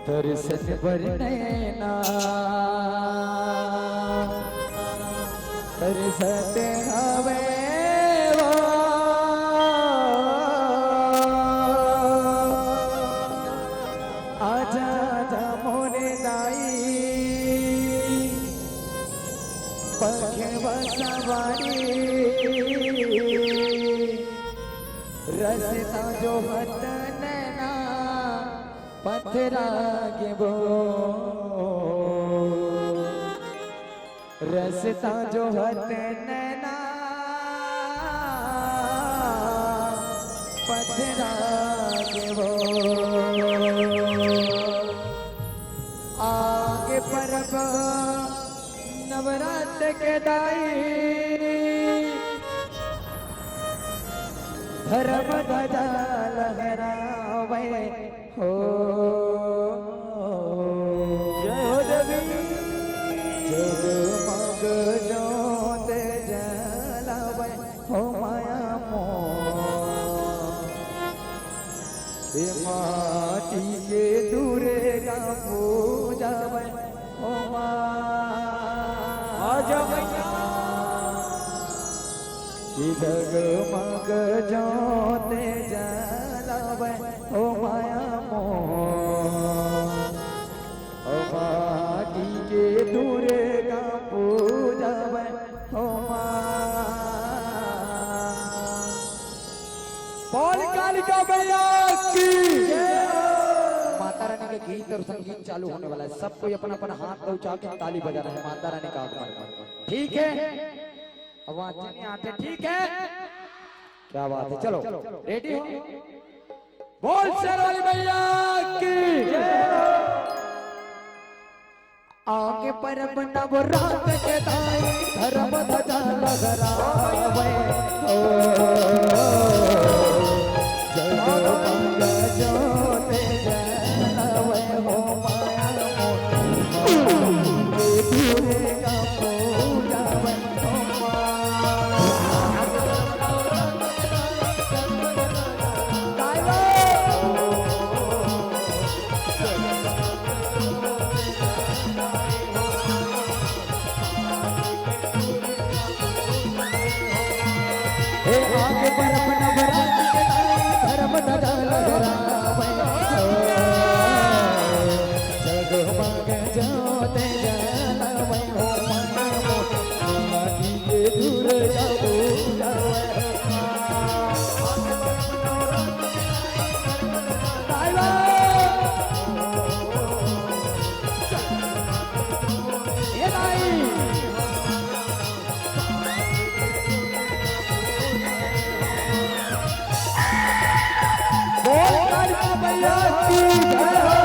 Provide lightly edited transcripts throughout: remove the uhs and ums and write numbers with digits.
तरसत भर नैना तरसत हवे वो आजा आजा मोरे दाई पखे बसवारी रसता जो हत नैना पत्थरा के वो रसता जो हत नैना पत्थरा के वो आगे परब नवरात्र के दाई धर्म ध्वजा लहरावे हो जय हो देवी जगमग ज्योत जलावे हो माया मोह माटी के दुर्गा पूजावे हो जगमग ज्योत जलावे हो माया मोह माटी के दुर्गा पूजावे हो कालिका मैया की माता रानी के गीत और संगीत चालू होने वाला है। सब कोई अपना अपना हाथ उठा के ताली बजा रहा है माता रानी का आगमन। ठीक है आवाज नहीं आते। ठीक है क्या बात है। चलो रेडी हो बोल शेरवाली मैया की आगे परब नवरात्र के दाई धर्म ध्वजा लहरावे हो जगमग ज्योत जलावे हो माया मोह दुर्गा पूजावे हो आगे परब नवरात्र के दाई धर्म ध्वजा लहरावे जगमग ज्योत जलावे हो माया मोह माटी के दुर्गा पूजावे बोल कालिका मैया की जय हो।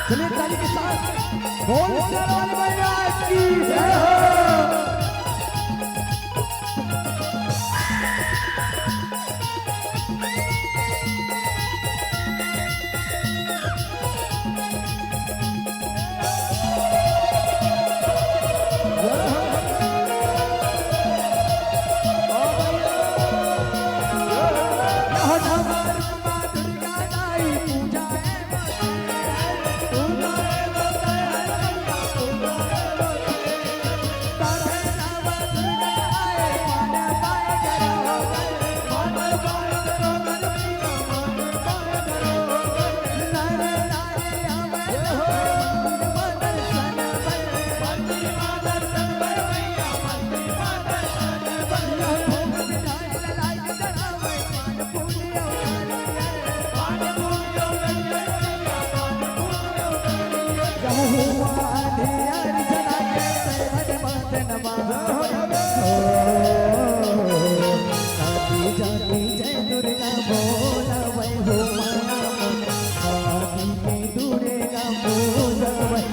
चलिए ताली के साथ बोल शेरवाली मैया की जय हो। जाती जय दुर्गा बोला वै हो माया आदि के दुर्गा बोला वै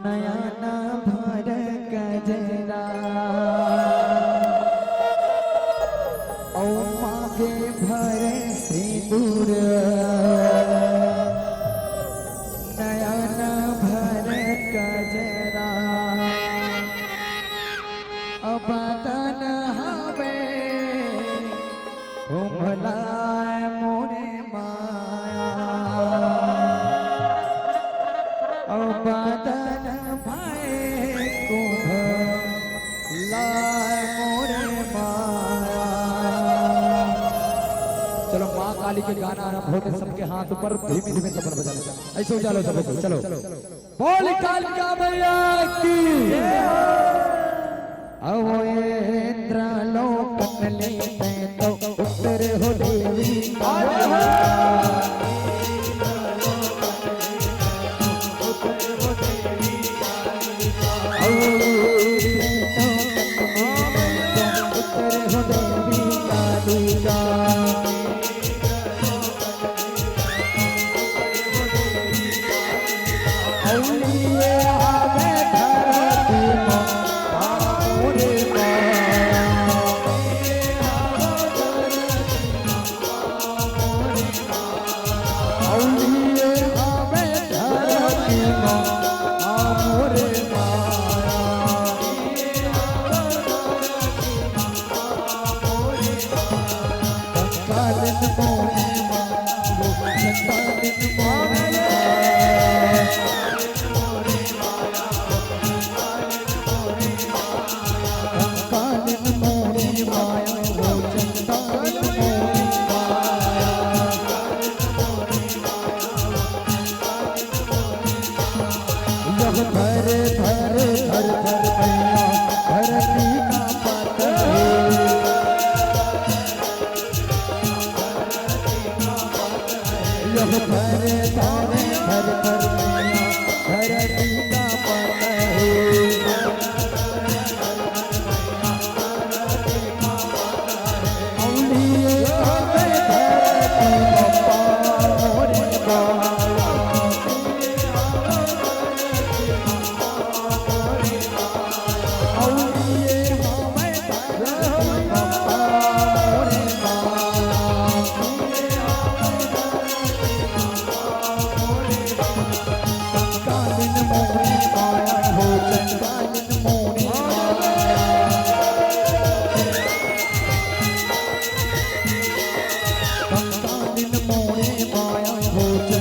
नयना भर गजरा ओ मागे भर सिंदूर नयना भर गजरा अबदन हवे उमलाय मोरे माया अबदन चलो माँ काली के गाना आरंभ होते सबके हाथ ऊपर धीमे धीमे तबला बजा लो ऐसे उजालो सबको चलो बोल कालिका मैया की अवो इंद्र लोक ले तो उत्तर हो देवी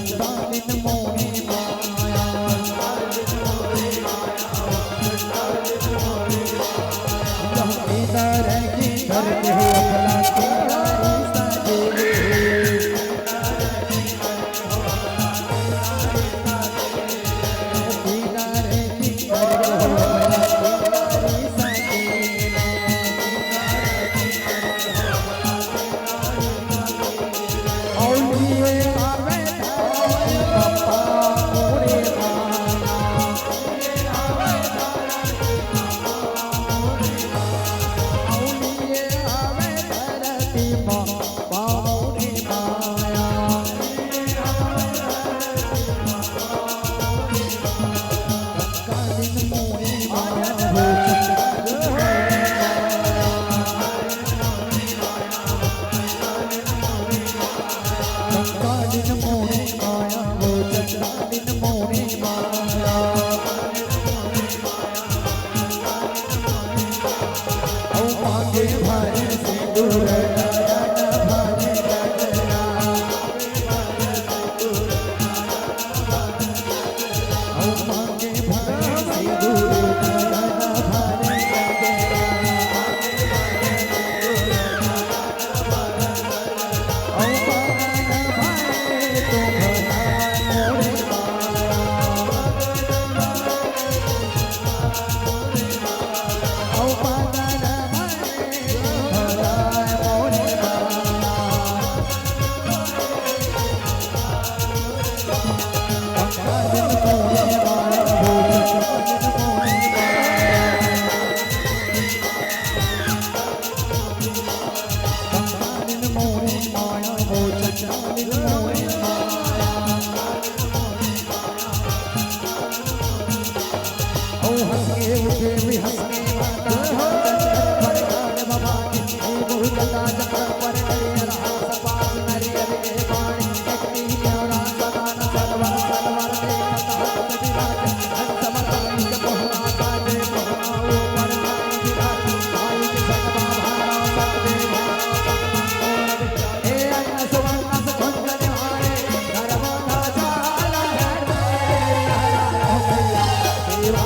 चंदालिन मोहे माया इधर किधर के हो भला तेरी सजेली इधर किधर के हो भला तेरी सजेली औलिए आवे पप्पा मोरे माया औलिए आवे धरती पप्पा मोरे माया कालिन मोरे माया हो कालिन मोरे माया हो चंदालिन मोरे माया औ मांगे भरे सिंदूर नयन भरे गगरा औ मांगे भरे सिंदूर नयन भरे गगरा औ मगन भरे तुम्हारा मोरे माया औ मगन भरे तुम्हारा मोरे माया कालिन मोरे माया हो कालिन मोरे माया हो चंदालिन मोरे माया ओ हंसके उठे भी हंसके माता पर गाड़ बाबा की गुरु कथा चक्र पर करे रहा सपास नरे के बाणी शक्ति और सदान सरवर सरवर देखता विराज समर्पण के पहुना काजे पहुनाओ पर विराज आई के सतवा भारा सतवे ए अन्न सुवर्ण सुंदर हारे धर्म जाला है सेवा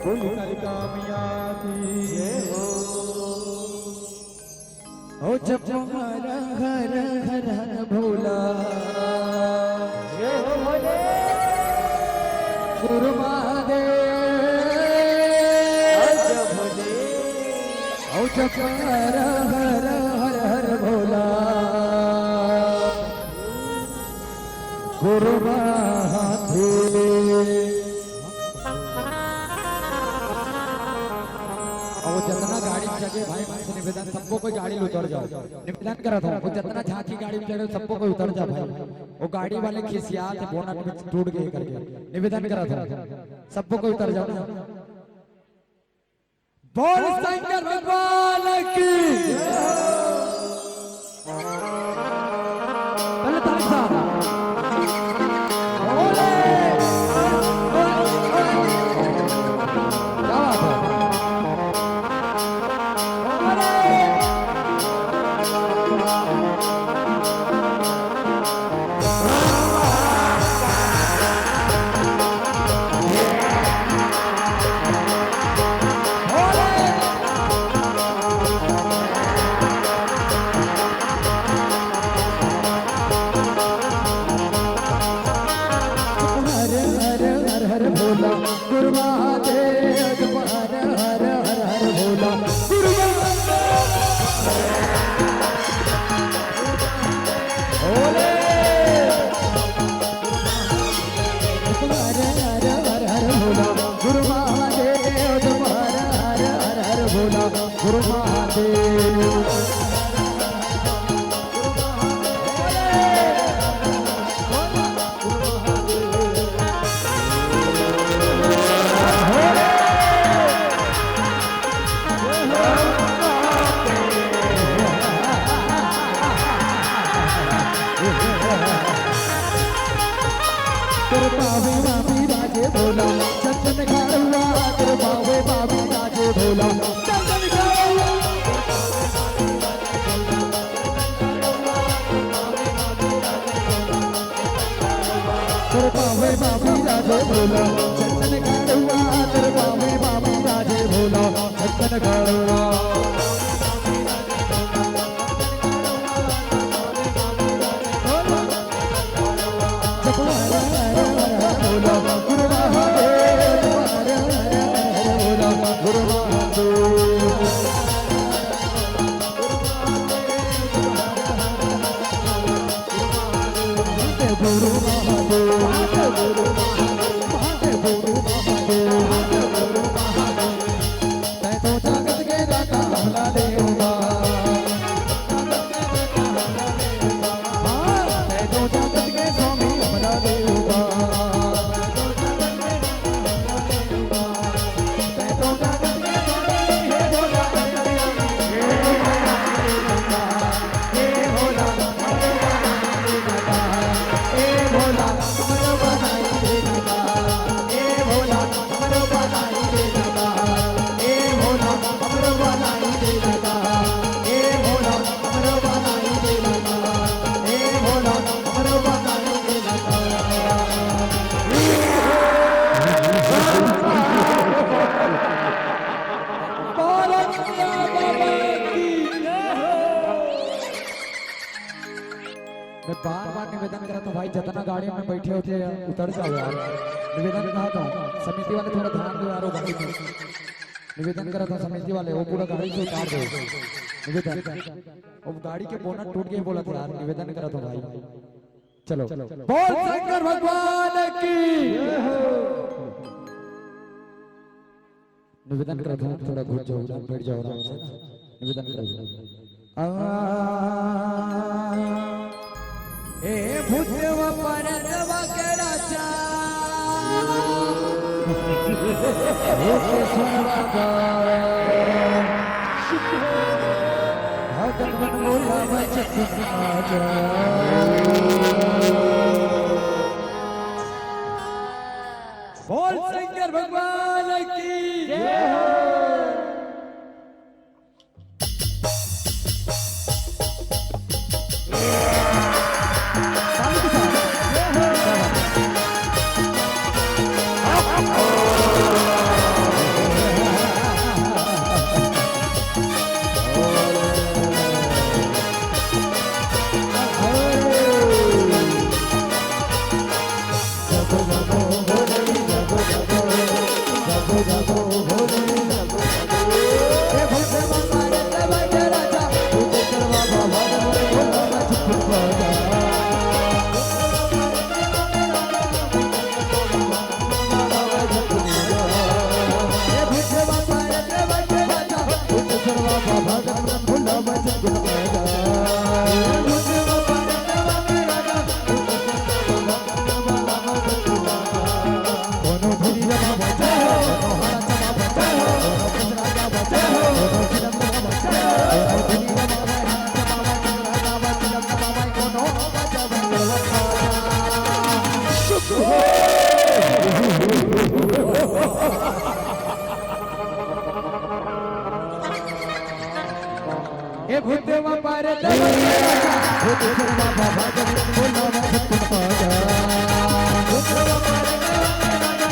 बोली कालिका मैया की जय हो ओ जप हर हर हर हर भोला जय हो भोले गुरु महादेव जय भोले ओ जप हर हर हर हर भोला गुरु महादेव वो जितना गाड़ी में जगह भाई से निवेदन सबको कोई गाड़ी में उतर जाओ निवेदन करा था वो जितना झांकी गाड़ी में चढ़े सबको कोई उतर जा भाई वो गाड़ी वाले खिसियात बोनट में टूट गए करके निवेदन करा था सबको कोई उतर जाओ बोल शंकर भगवान की पहले ताली साहब बोले क्या बात है भोला गुरु महादेव हर हर हर हर भोला गुरु भोले हर हर हर हर भोला गुरु महादेव हर हर हर हर भोला गुरु महादेव बाबे बाबी राजे भोला चंदन खाड़ुआ तेरे बाबे बाबी राजे भोला चंदन खाड़ुआ तेरे बाबे बाबी राजे भोला चंदन खाड़ुआ तेरे बाबे बाबी राजे भोला चंदन खाड़ुआ बार-बार निवेदन करा तो भाई जितना गाड़ी में बैठे होते उतर जाओ यार। निवेदन कहा था समिति वाले थोड़ा ध्यान दो यार, वो गाड़ी में निवेदन करा था समिति वाले वो पूरा गाड़ी से उतार दो निवेदन। वो गाड़ी के बोनट टूट गए बोला था यार, निवेदन करा था भाई। चलो बोल शंकर भगवान की निवेदन करा था थोड़ा घुस जाओ बैठ जाओ आराम से निवेदन करा। ए भूतव परतव कराचा भगवान बोला बोल शंकर भगवान की जय। ए भूतवा पर भूतवा बाबा जब बोला भक्त पाजा भूतवा पर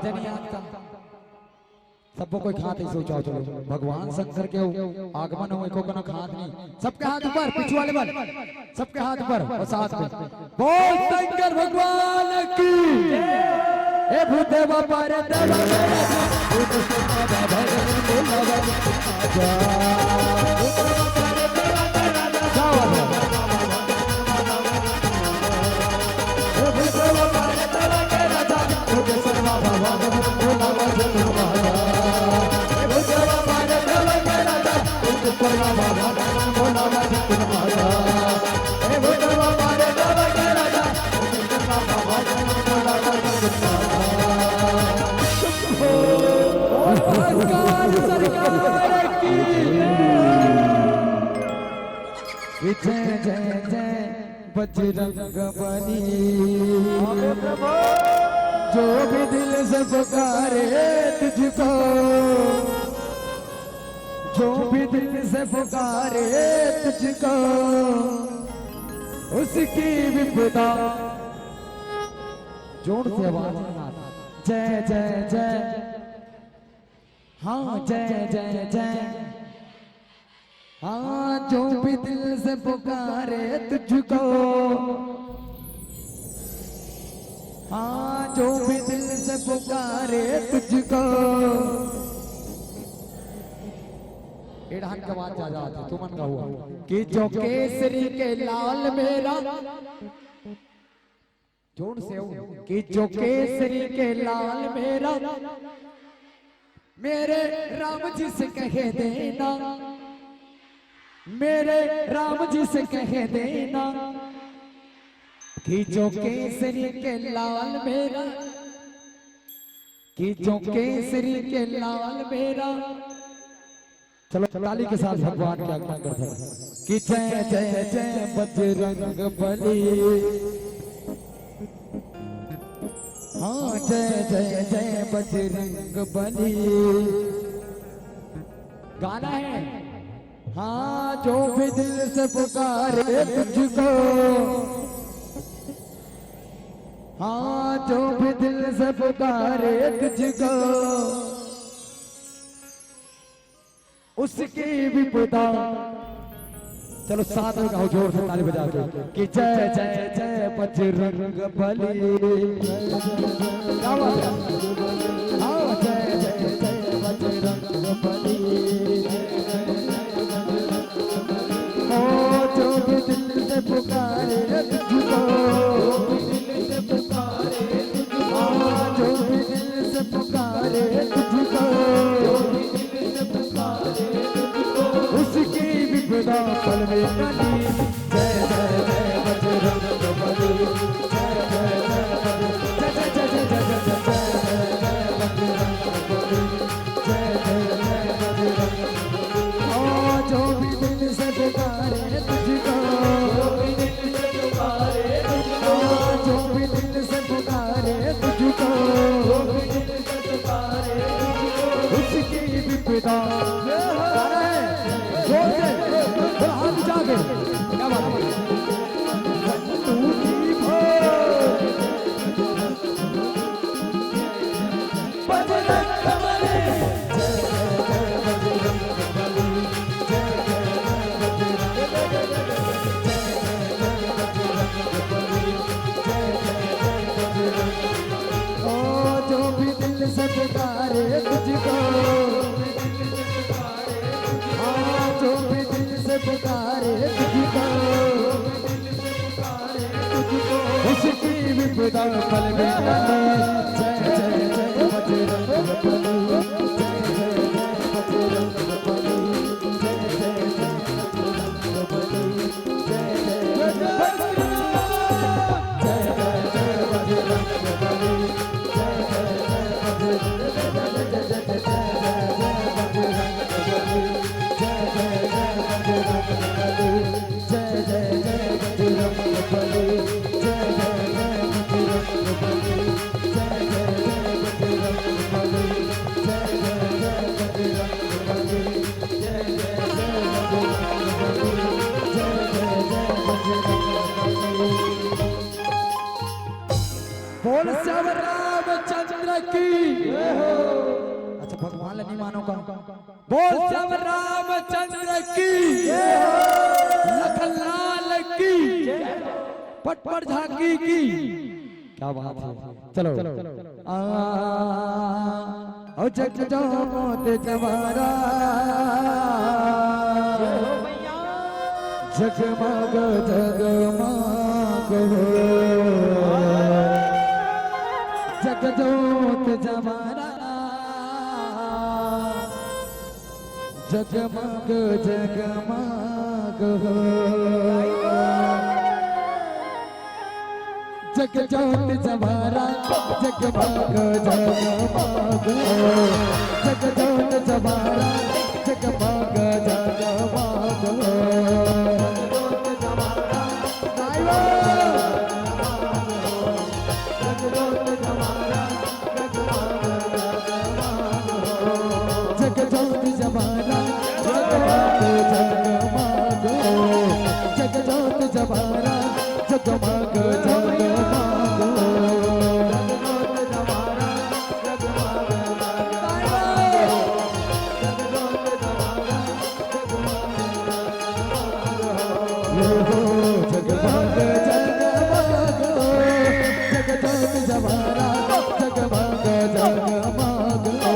भजन याद था सबको कोई खाते सोचा चलो भगवान शंकर के आगमन हो एको कना खात नहीं सबके हाथ ऊपर पिछू वाले बल सबके हाथ ऊपर और साथ में बोल शंकर भगवान की ए भूदेवा पारे देवा भूत सुना बाबा बोला जा जय जय जय बजरंग बली जो भी दिल से पुकारे तुझको जो भी दिल से पुकारे तुझको उसकी विपदा जोर से आवाज जय जय जय हाँ जय जय जय हाँ जो भी दिल से पुकारे तुझको हाँ जो भी दिल से पुकारे तुझको एढ़ान का बात ज्यादा आती तू मन का हुआ कि जो केसरी के लाल मेरा जोर से हो कि जो केसरी के लाल मेरा मेरे राम जी से कह देना मेरे राम जी से कह देना कि जो केसरी के लाल मेरा कि जो केसरी के लाल मेरा चलो ताली के साथ भगवान की आज्ञा करते हैं कि जय जय जय बजरंग बली हाँ जय जय जय बजरंग बली गाना है हाँ जो भी दिल से पुकारे तुझको हाँ जो भी दिल से पुकारे तुझको उसकी विपदा चलो साथ में गाओ जोर से ताली बजा के कि जय जय जय बजरंग बली हाँ जय जय जय बजरंग बली जो भी दिल से पुकारे तुझको जो भी दिल से पुकारे तुझको उसकी विपदा पल में टली जय जय जय बजरंग बली जय जय जय जय जय जय जय बजरंग बली जय जय जय बजरंग जो भी दिल से पुकारे तुझको जो भी दिल से पुकारे तुझको उसकी विपदा जोर से हाथ जागे क्या बात है जो भी दिल से पुकारे तुझको हाँ जो भी दिल से पुकारे तुझको उसकी विपदा पल में टली जय जय जय बजरंग बली जय जय जय बजरंग बली जय जय जय बजरंग बली जय जय जय बजरंग बली जय जय की। अच्छा भगवान नहीं मानो का बोल श्याम रामचंद्र की, लखनलाल की, पटपट झांकी की। क्या बात है। चलो ओ जग जोत जवारा जगमग जगमग हो, जग जोत जवारा जगमग जगमग हो, जग जोत जवारा जगमग जगमग हो, जग जोत जवारा जगमग जगमग हो। जग जोत जवारा जगमग जगमग हो, जग जोत जवारा जगमग जगमग हो। जगमग जगमग हो, जग जोत जवारा जगमग जगमग हो,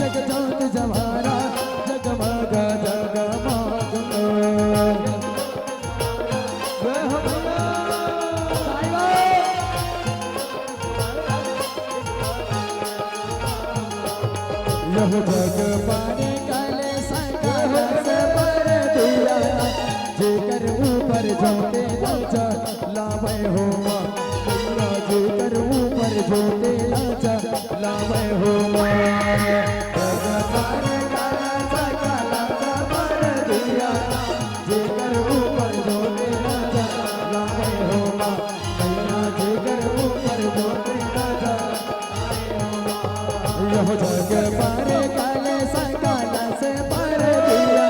जग जोत जवारा जगमग जगमग हो। यह जग पाने काले संकल से पर दिया, जेकर ऊपर जोते लाचा लावे हो माँ, जेकर ऊपर जोते लाचा लावे हो माँ। जग पाने काले संकल से पर दिया, जेकर ऊपर जोते लाचा लावे हो माँ, जेकर ऊपर जोते लाचा। यह जग पारे काले संकाल से पर दिया,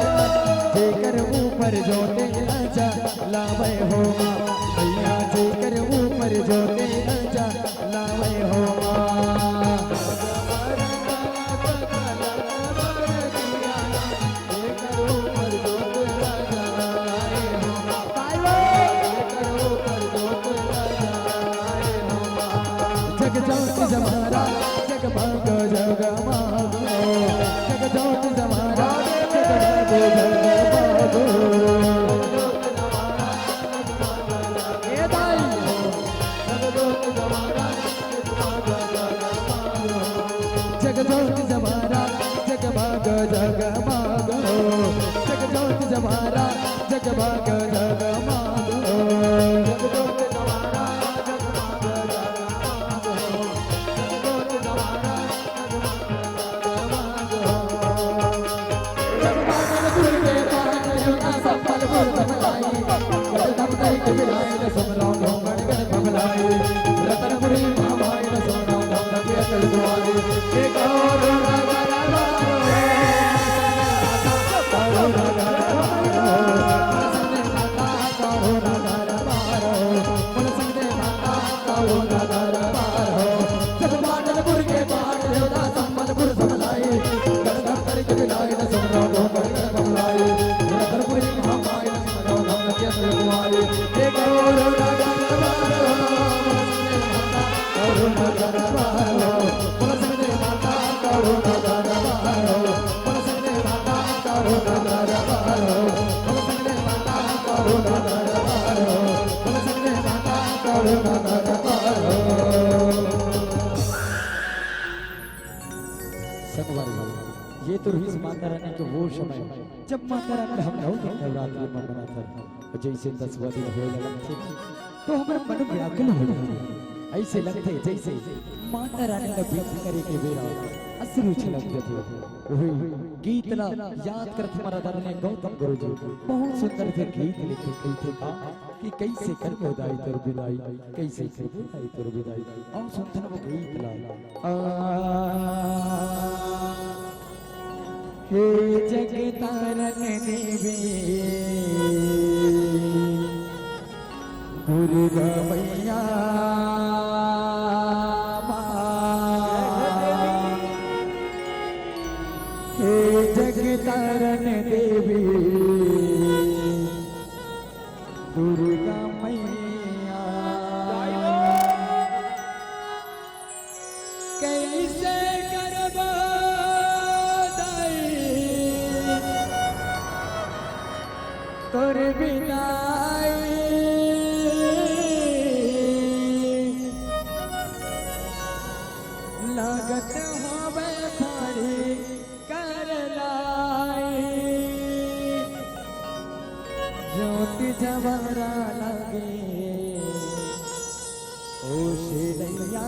जेकर ऊपर जोते लाचा लावे हो माँ, भैया जेकर ऊपर जोते लाचा लावे हो माँ। जग जोत जवारा जगमग जगमग हो, जग जोत जवारा जगमग जगमग हो। ए दाई जग जोत जवारा जग जोत जवारा जगमग जगमग हो, जग जोत जवारा जगमग जगमग हो। रतनपुरी महामाई सोना दुआरे एक और ये तो रही माता रानी के वो समय जब माता रानी हम नवरात्रि में मनाता और जैसे 10वां दिन हो लगा तो हमारा मन व्याकुल हो जाता, ऐसे लगते जैसे माता रानी का गीत करे के बेरा अश्रु छलकते थे। वही गीत ला याद करत हमारा दादा गौतम गुरुजी बहुत सुंदर से गीत लिखे थे कि कैसे कर बोदाई तोर विदाई, कैसे कर बोदाई तोर विदाई। और सुनते वो गीत ला हे जगतारन देवी गुरु गवैया तारण देवी दुर्गा मैया कैसे करबा तोर बिनाई लागत होवे फाड़ी कर लाई ज्योत जवारा लगे ओ शिरैया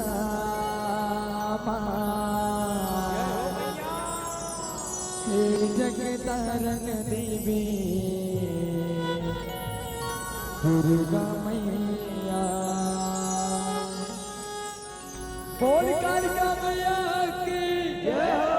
हे जगतारण देवी दुर्गा मैया बोल कालिका मैया की जय हो।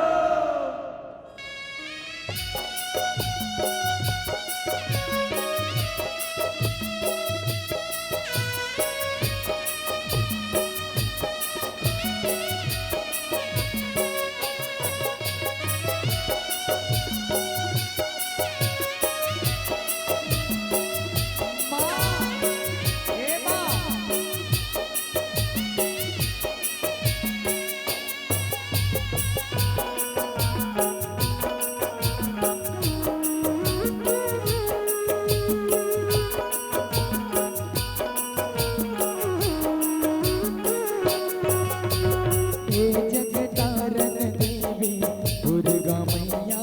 जगतारण देवी दुर्गा मैया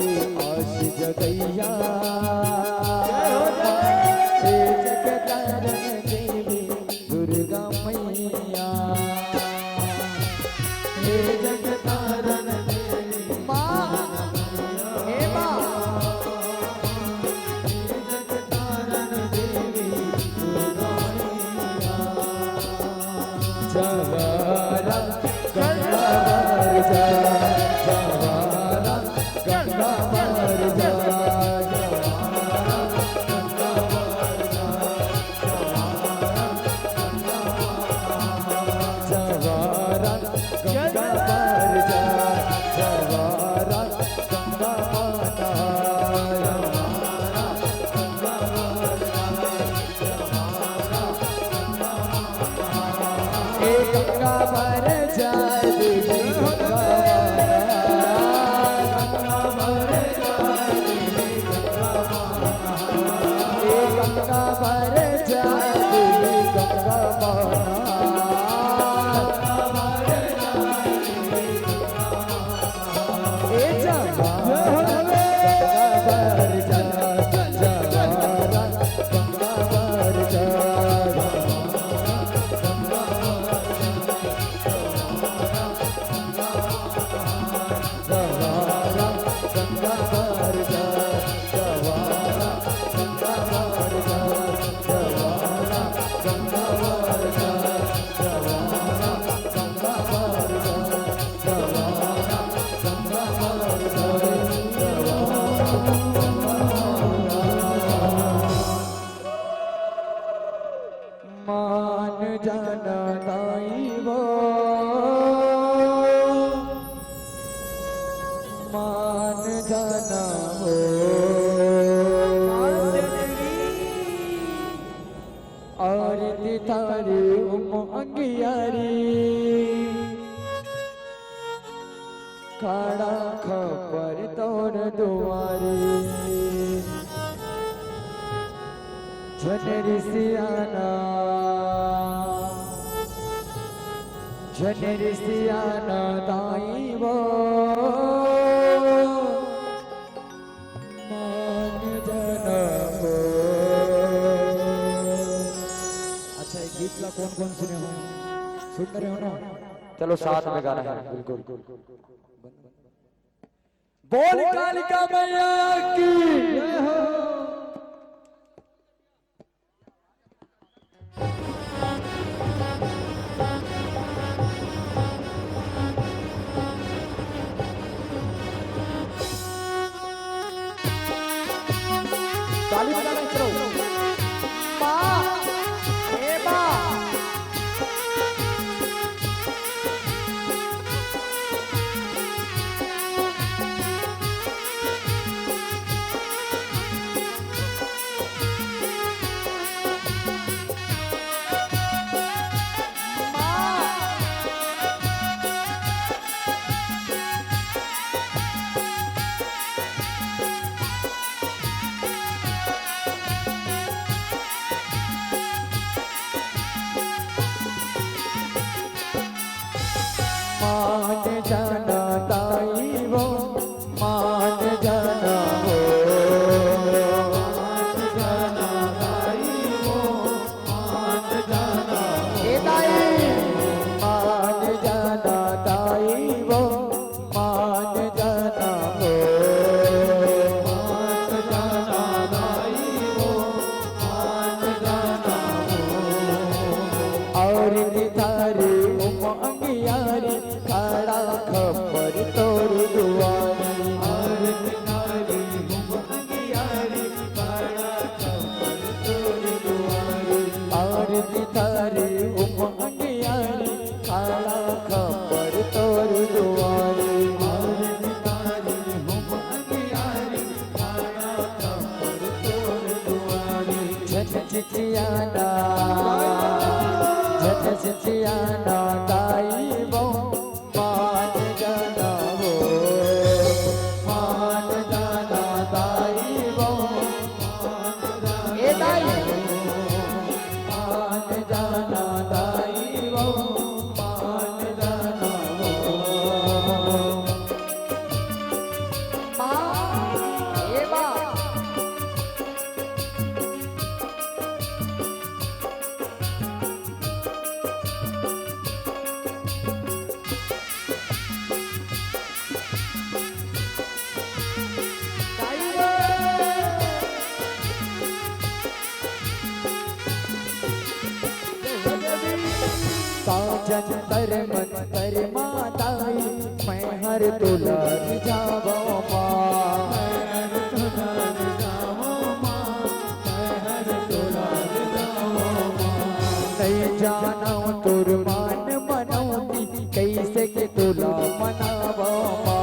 के आश जगैया हे जगतारण देवी दुर्गा मैया हे जगतारण देवी माँ हे माँ जगतारण देवी दुर्गा मैया जवारा गंगा मर जा जवारा गंगा मर जा जवारा गंगा मर जा जवारा गंगा माता ए गंगा मर जा देवी गंगा मर जा देवी गंगा मर जा देवी गंगा ए जवारा गंगा मर जा जवारा गंगा मर जा जवारा गंगा मर जा जवारा गंगा मर जा जवारा गंगा मर जा जवारा गंगा मर जा जवारा गंगा मर जा मान जाना दाई वो मान जाना हो और तारी अंगियारी काड़ा खबर तोर दुआरी जनरी सियाना दाई वो मान जाना हो। अच्छा ये गीत ला कौन कौन सुने हो सुन रहे हो ना चलो साथ में गाना है बिल्कुल बोल कालिका मैया की जय हो। ताली बजाना चलो माँ हे माँ मान जाना ताई वो मान जाना हो मान जाना ताई वो मान जाना हे ताई मान जाना ताई वो मान जाना हो मान जाना ताई वो मान जाना हो और तारी अंगियारी काड़ा खबर तोर दुआरी और तारी अंगियारी काड़ा खबर तोर दुआरी और तारी अंगियारी काड़ा खबर तोर दुआरी और तारी अंगियारी काड़ा खबर तोर दुआरी झचियाना झचियाना ताई वो मान जाना हो मान जाना ताई वो ए ताई मान जाना ताई वो मान जाना हो माँ जंतर मंतर माताई मैं हर तुला जावो माँ नहीं जाना तुर मान मनौती कैसे के तुला मनावो माँ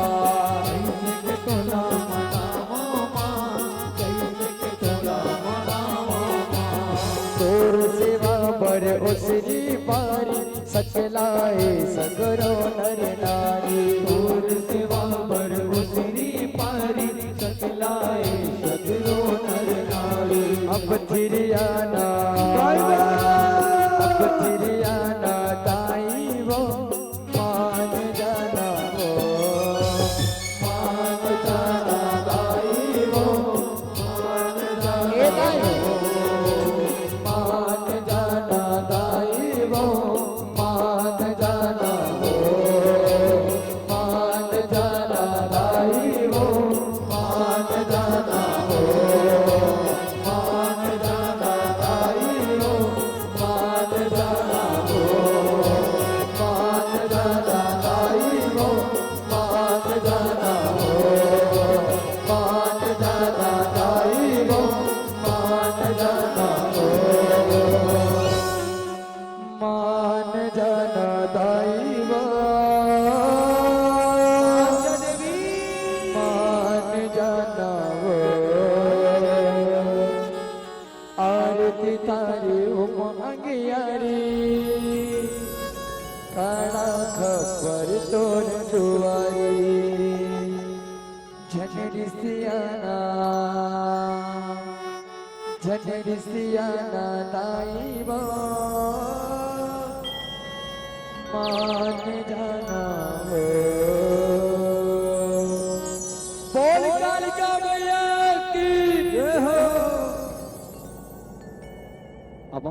तोर सेवा बर उसरी पारी सकलाए सगरो नर नारी तोर सेवा बर उसरी पारी सकलाए सगरो नर नारी अब थिरियाना अब थिरियाना दाई वो मान जाना वो मान जाना दाई वो मान जाना मान जाना दाई वो मान जाना वो मान जाना दाई वो मान जाना वो मान जाना दाई वो मान जाना वो मान जाना दाई वो मान जाना वो मान जाना दाई वो मान जाना वो मान जाना दाई वो मान जाना वो आरती तारी उमंगियारी काना खबर तोर जुआरी झनरी सियाना दाई वो मान जाना वो बोल कालिका मैया की जय हो। अब